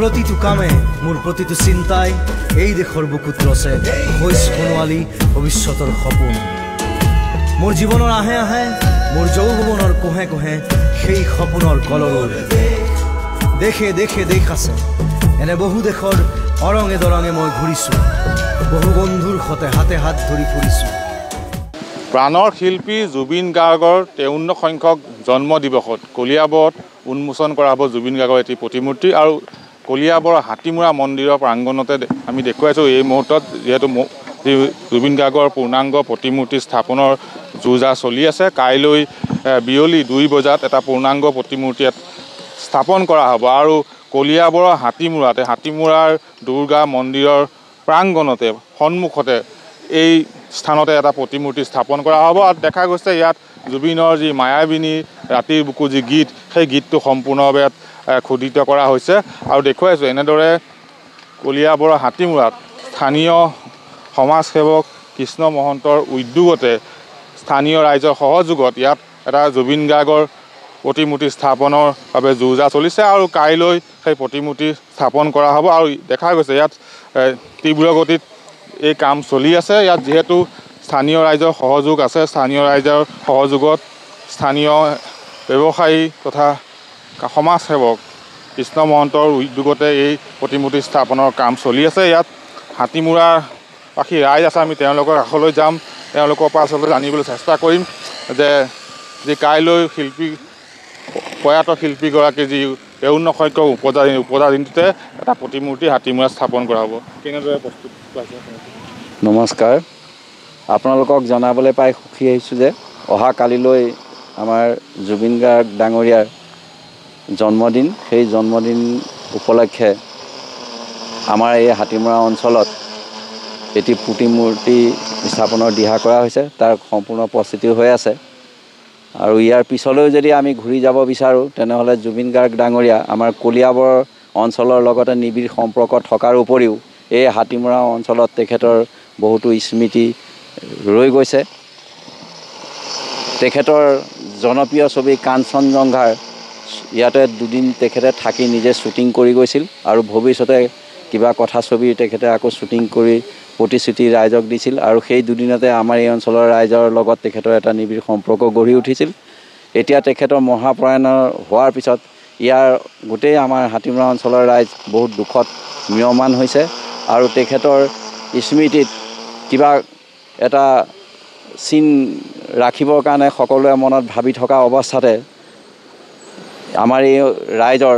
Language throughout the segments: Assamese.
প্ৰতিটো কামে মোৰ প্ৰতিটো চিন্তাই এই দেশৰ বুকুত ৰচে হৈছ সোণোৱালী ভৱিষ্যতৰ সপোন। মোৰ জীৱনৰ আহে আহে মোৰ যৌৱনৰ কোহে কোহে সেই সপোনৰ কলৰৱ। দেশে দেশে দেশ আছে, এনে বহু দেশৰ অৰঙে দৰঙে মই ঘূৰিছোঁ, বহু বন্ধুৰ সতে হাতে হাত ধৰি ফুৰিছোঁ। প্ৰাণৰ শিল্পী জুবিন গাৰ্গৰ 53 সংখ্যক জন্ম দিৱসত কলিয়াবৰত উন্মোচন কৰা হ'ব জুবিন গাৰ্গৰ এটি প্ৰতিমূৰ্তি। আৰু কলিয়াবৰ হাতীমূৰা মন্দিৰৰ প্ৰাংগণতে আমি দেখুৱাইছোঁ এই মুহূৰ্তত, যিহেতু জুবিন গাৰ্গৰ পূৰ্ণাংগ প্ৰতিমূৰ্তি স্থাপনৰ যো-জা চলি আছে। কাইলৈ বিয়লি 2 বজাত এটা পূৰ্ণাংগ প্ৰতিমূৰ্তি স্থাপন কৰা হ'ব। আৰু কলিয়াবৰৰ হাতীমূৰাৰ দুৰ্গা মন্দিৰৰ প্ৰাংগণতে সন্মুখতে এই স্থানতে এটা প্ৰতিমূৰ্তি স্থাপন কৰা হ'ব। আৰু দেখা গৈছে ইয়াত জুবিনৰ যি মায়াবিনী ৰাতিৰ বুকু যি গীত, সেই গীতটো সম্পূৰ্ণভাৱে খোদিত কৰা হৈছে। আৰু দেখুৱাইছোঁ এনেদৰে কলিয়াবৰৰ হাতীমূৰাত স্থানীয় সমাজসেৱক কৃষ্ণ মহন্তৰ উদ্যোগতে স্থানীয় ৰাইজৰ সহযোগত ইয়াত এটা জুবিন গাৰ্গৰ প্ৰতিমূৰ্তি স্থাপনৰ বাবে যো-জা চলিছে। আৰু কাইলৈ সেই প্ৰতিমূৰ্তি স্থাপন কৰা হ'ব। আৰু দেখা গৈছে ইয়াত তীব্ৰ গতিত এই কাম চলি আছে। ইয়াত যিহেতু স্থানীয় ৰাইজৰ সহযোগ আছে, স্থানীয় ৰাইজৰ সহযোগত স্থানীয় ব্যৱসায়ী তথা সমাজসেৱক কৃষ্ণ মহন্তৰ উদ্যোগতে এই প্ৰতিমূৰ্তি স্থাপনৰ কাম চলি আছে। ইয়াত হাতীমূৰাবাসী ৰাইজ আছে, আমি তেওঁলোকৰ কাষলৈ যাম, তেওঁলোকৰ পৰা আচলতে জানিবলৈ চেষ্টা কৰিম যে কাইলৈ প্ৰয়াত শিল্পীগৰাকী যি 53 সংখ্যক উপজা দিনটোতে এটা প্ৰতিমূৰ্তি হাতীমূৰাত স্থাপন কৰা হ'ব। কেনেদৰে প্ৰস্তুত পাইছে? নমস্কাৰ, আপোনালোকক জনাবলৈ পাই সুখী হৈছোঁ যে অহা কালিলৈ আমাৰ জুবিন গাৰ্গ ডাঙৰীয়াৰ জন্মদিন। সেই জন্মদিন উপলক্ষে আমাৰ এই হাতীমূৰা অঞ্চলত এটি প্ৰতিমূৰ্তি স্থাপনৰ দিহা কৰা হৈছে, তাৰ সম্পূৰ্ণ প্ৰস্তুতি হৈ আছে। আৰু ইয়াৰ পিছলৈ যদি আমি ঘূৰি যাব বিচাৰোঁ তেনেহ'লে জুবিন গাৰ্গ ডাঙৰীয়া আমাৰ কলিয়াবৰ অঞ্চলৰ লগতে নিবিড় সম্পৰ্ক থকাৰ উপৰিও এই হাতীমূৰা অঞ্চলত তেখেতৰ বহুতো স্মৃতি ৰৈ গৈছে। তেখেতৰ জনপ্ৰিয় ছবি কাঞ্চনজংঘাৰ ইয়াতে দুদিন তেখেতে থাকি নিজে শ্বুটিং কৰি গৈছিল। আৰু ভৱিষ্যতে কিবা কথা ছবিৰ তেখেতে আকৌ শ্বুটিং কৰি প্ৰতিশ্ৰুতি ৰাইজক দিছিল। আৰু সেই দুদিনতে আমাৰ এই অঞ্চলৰ ৰাইজৰ লগত তেখেতৰ এটা নিবিড় সম্পৰ্ক গঢ়ি উঠিছিল। এতিয়া তেখেতৰ মহাপ্ৰয়াণ হোৱাৰ পিছত ইয়াৰ গোটেই আমাৰ হাতীমূৰা অঞ্চলৰ ৰাইজ বহুত দুখত ম্ৰিয়মান হৈছে। আৰু তেখেতৰ স্মৃতিত কিবা এটা চিন ৰাখিবৰ কাৰণে সকলোৱে মনত ভাবি থকা অৱস্থাতে আমাৰ এই ৰাইজৰ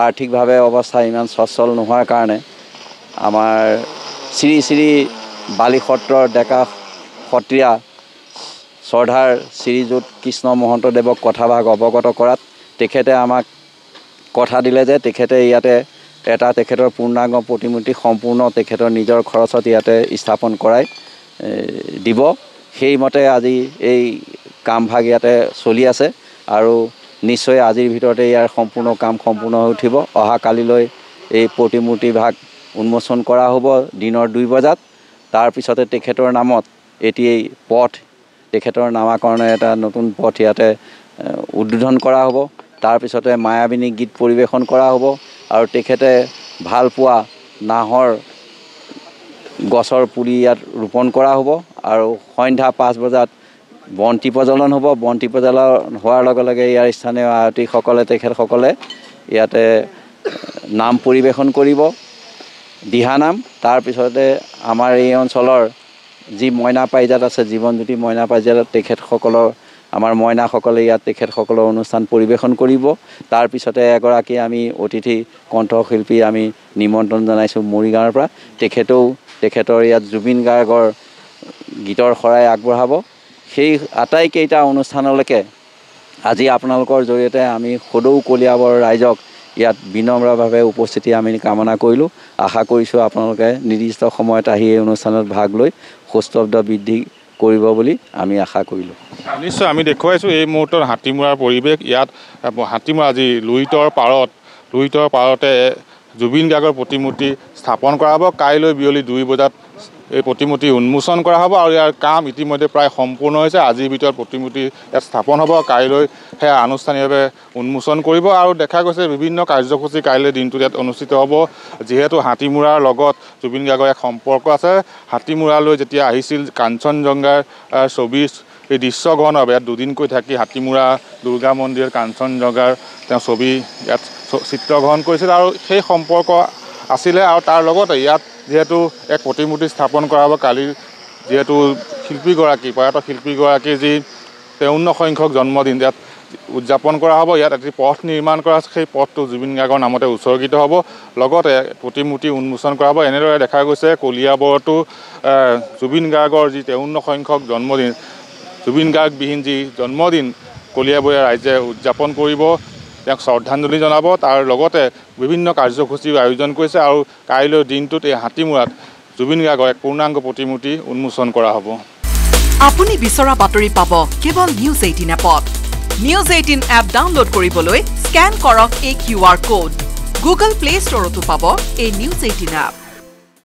আৰ্থিকভাৱে অৱস্থা ইমান সচ্ছল নোহোৱাৰ কাৰণে আমাৰ শ্ৰী শ্ৰী বালিসত্ৰৰ ডেকা সত্ৰীয়া শ্ৰদ্ধাৰ শ্ৰীযুত কৃষ্ণ মহন্তদেৱক কথাভাগ অৱগত কৰাত তেখেতে আমাক কথা দিলে যে তেখেতে ইয়াতে এটা তেখেতৰ পূৰ্ণাংগ প্ৰতিমূৰ্তি সম্পূৰ্ণ তেখেতৰ নিজৰ খৰচত ইয়াতে স্থাপন কৰাই দিব। সেইমতে আজি এই কামভাগ ইয়াতে চলি আছে আৰু নিশ্চয় আজিৰ ভিতৰতে ইয়াৰ সম্পূৰ্ণ কাম সম্পূৰ্ণ হৈ উঠিব। অহা কালিলৈ এই প্ৰতিমূৰ্তি ভাগ উন্মোচন কৰা হ'ব দিনৰ 2 বজাত। তাৰপিছতে তেখেতৰ নামত এটি পথ, তেখেতৰ নামাকৰণে এটা নতুন পথ ইয়াতে উদ্বোধন কৰা হ'ব। তাৰপিছতে মায়াবিনী গীত পৰিৱেশন কৰা হ'ব। আৰু তেখেতে ভাল পোৱা নাহৰ গছৰ পুলি ইয়াত ৰোপণ কৰা হ'ব। আৰু সন্ধ্যা 5 বজাত বন্তি প্ৰজ্বলন হ'ব। বন্তি প্ৰজ্বলন হোৱাৰ লগে লগে ইয়াৰ স্থানীয় আয়তীসকলে তেখেতসকলে ইয়াতে নাম পৰিৱেশন কৰিব, দিহানাম। তাৰপিছতে আমাৰ এই অঞ্চলৰ যি মইনা পাৰিজাত আছে, জীৱনজ্যোতি মইনা পাৰিজাতত তেখেতসকলৰ আমাৰ মইনাসকলে ইয়াত তেখেতসকলৰ অনুষ্ঠান পৰিৱেশন কৰিব। তাৰপিছতে এগৰাকী আমি অতিথি কণ্ঠশিল্পী আমি নিমন্ত্ৰণ জনাইছোঁ মৰিগাঁৱৰ পৰা। তেখেতৰ ইয়াত জুবিন গাৰ্গৰ গীতৰ শৰাই আগবঢ়াব। সেই আটাইকেইটা অনুষ্ঠানলৈকে আজি আপোনালোকৰ জৰিয়তে আমি সদৌ কলিয়াবৰ ৰাইজক ইয়াত বিনম্ৰভাৱে উপস্থিতি আমি কামনা কৰিলোঁ। আশা কৰিছোঁ আপোনালোকে নিৰ্দিষ্ট সময়ত আহি এই অনুষ্ঠানত ভাগ লৈ সুস্থব্দ বৃদ্ধি কৰিব বুলি আমি আশা কৰিলোঁ। নিশ্চয় আমি দেখুৱাইছোঁ এই মুহূৰ্তত হাতীমূৰাৰ পৰিৱেশ। ইয়াত হাতীমূৰা আজি লুইতৰ পাৰতে জুবিন গাৰ্গৰ প্ৰতিমূৰ্তি স্থাপন কৰা হ'ব। কাইলৈ বিয়লি 2 বজাত এই প্ৰতিমূৰ্তি উন্মোচন কৰা হ'ব আৰু ইয়াৰ কাম ইতিমধ্যে প্ৰায় সম্পূৰ্ণ হৈছে আজিৰ ভিতৰত প্ৰতিমূৰ্তি ইয়াত স্থাপন হ'ব কাইলৈ সেয়া আনুষ্ঠানিকভাৱে উন্মোচন কৰিব আৰু দেখা গৈছে বিভিন্ন কাৰ্যসূচী কাইলৈ দিনটোত ইয়াত অনুষ্ঠিত হ'ব যিহেতু হাতীমূৰাৰ লগত জুবিন গাৰ্গৰ এক সম্পৰ্ক আছে হাতীমূৰালৈ যেতিয়া আহিছিল কাঞ্চনজংঘাৰ ছবি এই দৃশ্যগ্ৰহণৰ বাবে ইয়াত দুদিনকৈ থাকি হাতীমূৰা দুৰ্গা মন্দিৰ কাঞ্চনজংঘাৰ তেওঁ ছবি ইয়াত চিত্ৰগ্ৰহণ কৰিছিল আৰু সেই সম্পৰ্ক আছিলে আৰু তাৰ লগতে ইয়াত যিহেতু এক প্ৰতিমূৰ্তি স্থাপন কৰা হ'ব কালিৰ যিহেতু শিল্পীগৰাকী প্ৰয়াত শিল্পীগৰাকীৰ যি 53 সংখ্যক জন্মদিন ইয়াত উদযাপন কৰা হ'ব ইয়াত এটি পথ নিৰ্মাণ কৰা সেই পথটো জুবিন গাৰ্গৰ নামতে উৎসৰ্গিত হ'ব লগতে প্ৰতিমূৰ্তি উন্মোচন কৰা হ'ব এনেদৰে দেখা গৈছে কলিয়াবৰতো জুবিন গাৰ্গৰ যি 53 সংখ্যক জন্মদিন জুবিন গাৰ্গবিহীন যি জন্মদিন কলিয়াবৰীয়া ৰাইজে উদযাপন কৰিব তেওঁক শ্ৰদ্ধাঞ্জলি জনাব তাৰ লগতে বিভিন্ন কাৰ্যসূচীৰ আয়োজন কৰিছে আৰু কাইলৈ দিনটোত এই হাতীমূৰাত জুবিন গাৰ্গৰ এক পূৰ্ণাংগ প্ৰতিমূৰ্তি উন্মোচন কৰা হ'ব আপুনি বিচৰা বাতৰি পাব কেৱল নিউজ 18 এপত নিউজ 18 এপ ডাউনলোড কৰিবলৈ স্ক্যান কৰক এই QR কোড গুগল প্লে ষ্টৰতো পাব এই নিউজ 18 এপ